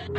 What's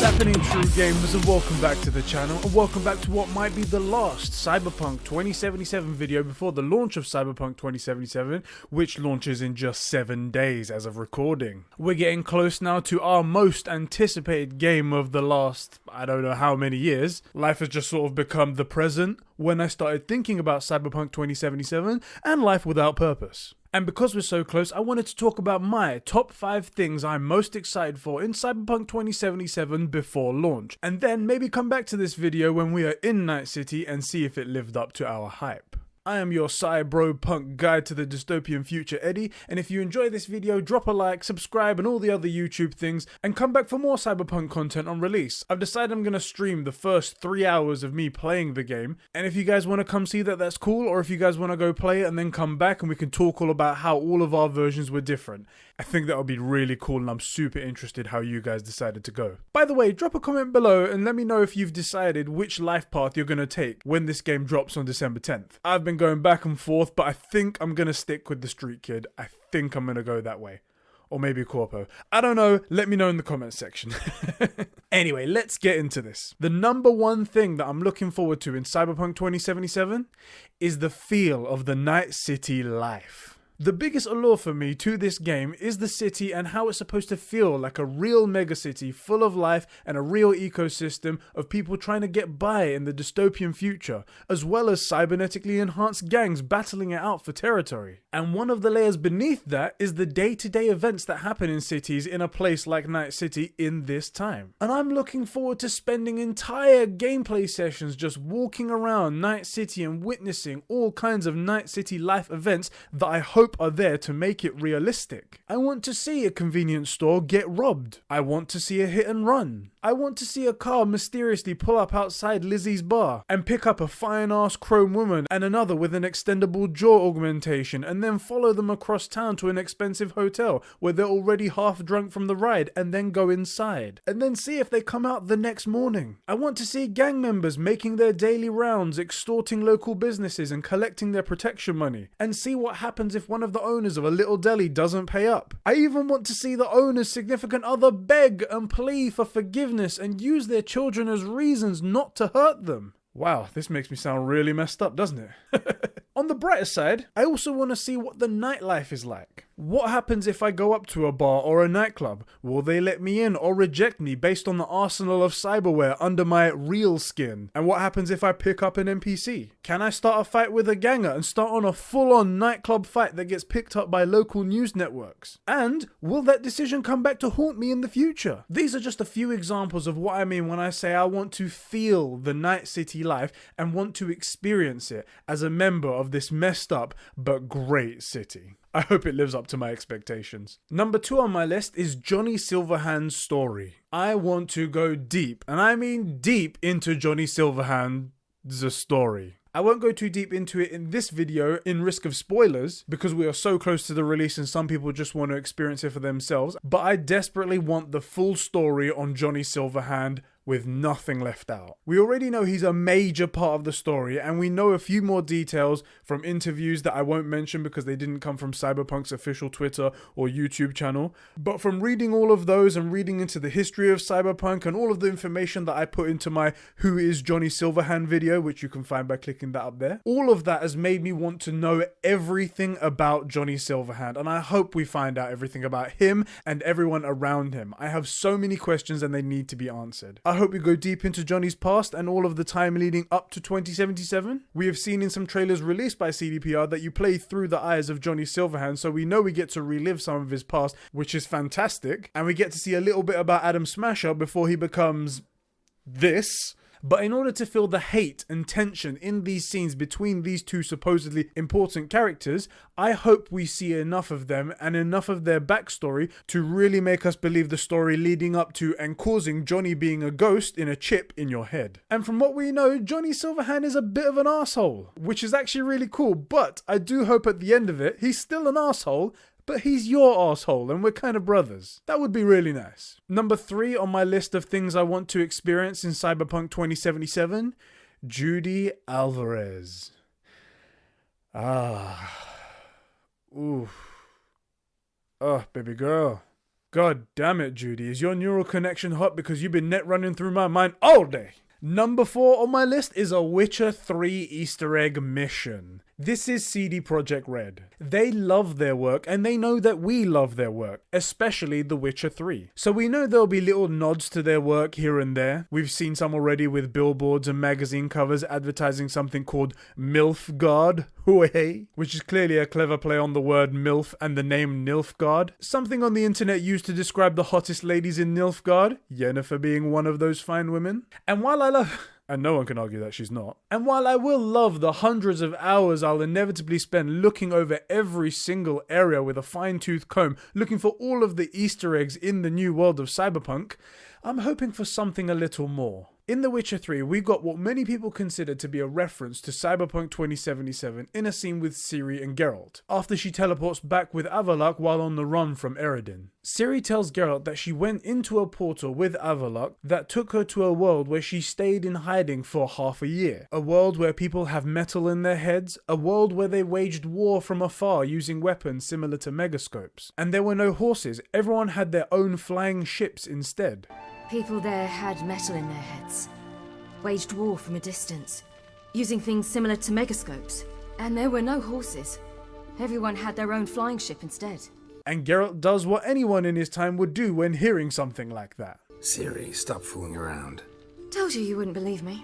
happening, true gamers, and welcome back to the channel, and welcome back to what might be the last Cyberpunk 2077 video before the launch of Cyberpunk 2077, which launches in just 7 days as of recording. We're getting close now to our most anticipated game of the last, I don't know how many years. Life has just sort of become the present when I started thinking about Cyberpunk 2077 and life without purpose. And because we're so close, I wanted to talk about my top 5 things I'm most excited for in Cyberpunk 2077 before launch, and then maybe come back to this video when we are in Night City and see if it lived up to our hype. I am your Cyberpunk guide to the dystopian future, Eddie, and if you enjoy this video, drop a like, subscribe, and all the other YouTube things, and come back for more Cyberpunk content on release. I've decided I'm going to stream the first 3 hours of me playing the game, and if you guys want to come see that, that's cool, or if you guys want to go play it and then come back and we can talk all about how all of our versions were different. I think that would be really cool, and I'm super interested how you guys decided to go. By the way, drop a comment below and let me know if you've decided which life path you're going to take when this game drops on December 10th. I've been going back and forth, but I think I'm going to stick with the Street Kid. I think I'm going to go that way. Or maybe Corpo. I don't know. Let me know in the comments section. Anyway, let's get into this. The number one thing that I'm looking forward to in Cyberpunk 2077 is the feel of the Night City life. The biggest allure for me to this game is the city and how it's supposed to feel like a real megacity full of life and a real ecosystem of people trying to get by in the dystopian future, as well as cybernetically enhanced gangs battling it out for territory. And one of the layers beneath that is the day-to-day events that happen in cities in a place like Night City in this time. And I'm looking forward to spending entire gameplay sessions just walking around Night City and witnessing all kinds of Night City life events that I hope are there to make it realistic. I want to see a convenience store get robbed. I want to see a hit and run. I want to see a car mysteriously pull up outside Lizzie's bar and pick up a fine-ass chrome woman and another with an extendable jaw augmentation and then follow them across town to an expensive hotel where they're already half drunk from the ride and then go inside and then see if they come out the next morning. I want to see gang members making their daily rounds, extorting local businesses and collecting their protection money, and see what happens if one of the owners of a little deli doesn't pay up. I even want to see the owner's significant other beg and plead for forgiveness and use their children as reasons not to hurt them. Wow, this makes me sound really messed up, doesn't it? On the brighter side, I also want to see what the nightlife is like. What happens if I go up to a bar or a nightclub? Will they let me in or reject me based on the arsenal of cyberware under my real skin? And what happens if I pick up an NPC? Can I start a fight with a ganger and start on a full-on nightclub fight that gets picked up by local news networks? And will that decision come back to haunt me in the future? These are just a few examples of what I mean when I say I want to feel the Night City life and want to experience it as a member of this messed up but great city. I hope it lives up to my expectations. Number 2 on my list is Johnny Silverhand's story. I want to go deep, and I mean deep, into Johnny Silverhand's story. I won't go too deep into it in this video in risk of spoilers because we are so close to the release and some people just want to experience it for themselves, but I desperately want the full story on Johnny Silverhand with nothing left out. We already know he's a major part of the story, and we know a few more details from interviews that I won't mention because they didn't come from Cyberpunk's official Twitter or YouTube channel. But from reading all of those and reading into the history of Cyberpunk and all of the information that I put into my Who is Johnny Silverhand video, which you can find by clicking that up there, all of that has made me want to know everything about Johnny Silverhand, and I hope we find out everything about him and everyone around him. I have so many questions and they need to be answered. I hope we go deep into Johnny's past and all of the time leading up to 2077. We have seen in some trailers released by CDPR that you play through the eyes of Johnny Silverhand, so we know we get to relive some of his past, which is fantastic, and we get to see a little bit about Adam Smasher before he becomes this. But in order to feel the hate and tension in these scenes between these two supposedly important characters, I hope we see enough of them and enough of their backstory to really make us believe the story leading up to and causing Johnny being a ghost in a chip in your head. And from what we know, Johnny Silverhand is a bit of an asshole, which is actually really cool, but I do hope at the end of it, he's still an asshole, but he's your asshole and we're kind of brothers. That would be really nice. Number 3 on my list of things I want to experience in Cyberpunk 2077, Judy Alvarez. Ah. Ooh. Oh, baby girl. God damn it, Judy. Is your neural connection hot because you've been net running through my mind all day? Number 4 on my list is a Witcher 3 Easter egg mission. This is CD Projekt Red. They love their work and they know that we love their work, especially The Witcher 3. So we know there'll be little nods to their work here and there. We've seen some already with billboards and magazine covers advertising something called Nilfgaard, which is clearly a clever play on the word MILF and the name Nilfgaard. Something on the internet used to describe the hottest ladies in Nilfgaard, Yennefer being one of those fine women. And while I love... and no one can argue that she's not. And while I will love the hundreds of hours I'll inevitably spend looking over every single area with a fine-tooth comb, looking for all of the Easter eggs in the new world of Cyberpunk, I'm hoping for something a little more. In The Witcher 3, we got what many people consider to be a reference to Cyberpunk 2077 in a scene with Ciri and Geralt, after she teleports back with Avallac'h while on the run from Eredin. Ciri tells Geralt that she went into a portal with Avallac'h that took her to a world where she stayed in hiding for half a year. A world where people have metal in their heads, a world where they waged war from afar using weapons similar to megascopes. And there were no horses, everyone had their own flying ships instead. People there had metal in their heads, waged war from a distance, using things similar to megascopes. And there were no horses. Everyone had their own flying ship instead. And Geralt does what anyone in his time would do when hearing something like that. Ciri, stop fooling around. Told you wouldn't believe me.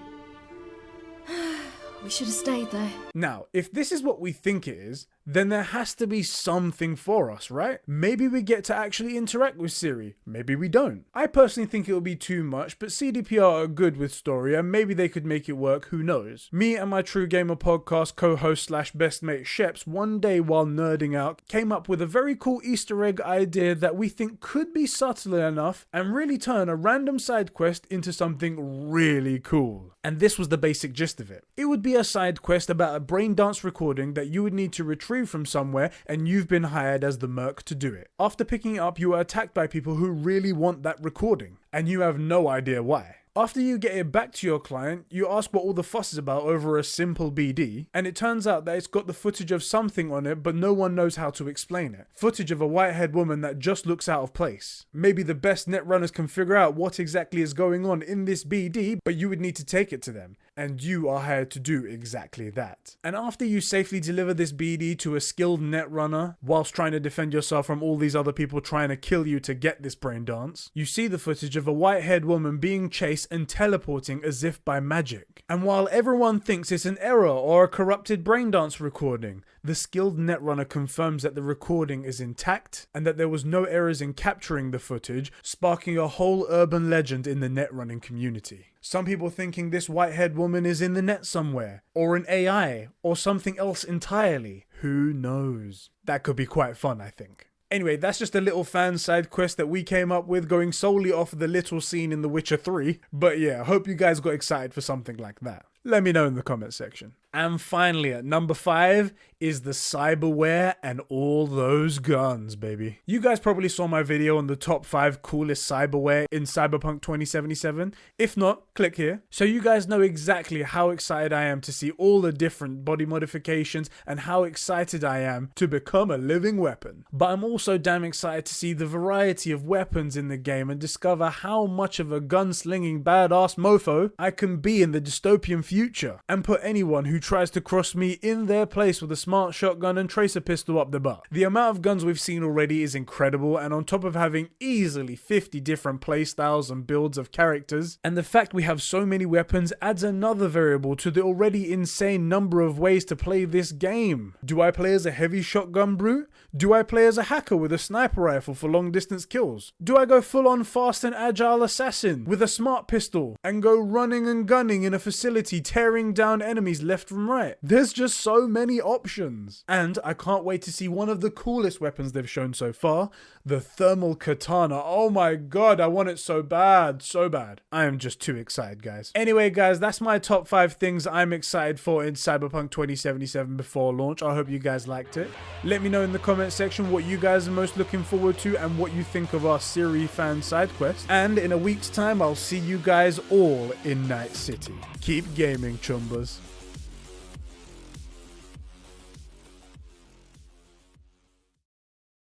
We should have stayed there. Now, if this is what we think it is, then there has to be something for us, right? Maybe we get to actually interact with Ciri. Maybe we don't. I personally think it will be too much, but CDPR are good with story and maybe they could make it work, who knows. Me and my True Gamer podcast co-host / best mate Sheps one day while nerding out came up with a very cool Easter egg idea that we think could be subtle enough and really turn a random side quest into something really cool. And this was the basic gist of it. It would be a side quest about a brain dance recording that you would need to retrieve from somewhere, and you've been hired as the merc to do it. After picking it up, you are attacked by people who really want that recording, and you have no idea why. After you get it back to your client, you ask what all the fuss is about over a simple BD, and it turns out that it's got the footage of something on it, but no one knows how to explain it. Footage of a white-haired woman that just looks out of place. Maybe the best netrunners can figure out what exactly is going on in this BD, but you would need to take it to them. And you are hired to do exactly that. And after you safely deliver this BD to a skilled netrunner, whilst trying to defend yourself from all these other people trying to kill you to get this brain dance, you see the footage of a white-haired woman being chased and teleporting as if by magic. And while everyone thinks it's an error or a corrupted brain dance recording, the skilled netrunner confirms that the recording is intact and that there was no errors in capturing the footage, sparking a whole urban legend in the netrunning community. Some people thinking this white-haired woman is in the net somewhere, or an AI, or something else entirely. Who knows? That could be quite fun, I think. Anyway, that's just a little fan side quest that we came up with going solely off of the little scene in The Witcher 3. But yeah, I hope you guys got excited for something like that. Let me know in the comment section. And finally, at number 5 is the Cyberware and all those guns, baby. You guys probably saw my video on the top 5 coolest Cyberware in Cyberpunk 2077. If not, click here. So you guys know exactly how excited I am to see all the different body modifications and how excited I am to become a living weapon. But I'm also damn excited to see the variety of weapons in the game and discover how much of a gunslinging badass mofo I can be in the dystopian future and put anyone who tries to cross me in their place with a smart shotgun and tracer pistol up the butt. The amount of guns we've seen already is incredible, and on top of having easily 50 different playstyles and builds of characters, and the fact we have so many weapons adds another variable to the already insane number of ways to play this game. Do I play as a heavy shotgun brute? Do I play as a hacker with a sniper rifle for long distance kills? Do I go full on fast and agile assassin with a smart pistol and go running and gunning in a facility tearing down enemies left from right? There's just so many options. And I can't wait to see one of the coolest weapons they've shown so far, the thermal katana. Oh my god, I want it so bad, so bad. I am just too excited, guys. Anyway, guys, that's my top 5 things I'm excited for in Cyberpunk 2077 before launch. I hope you guys liked it. Let me know in the comment section what you guys are most looking forward to and what you think of our Ciri fan side quest. And in a week's time, I'll see you guys all in Night City. Keep gaming, chumbas.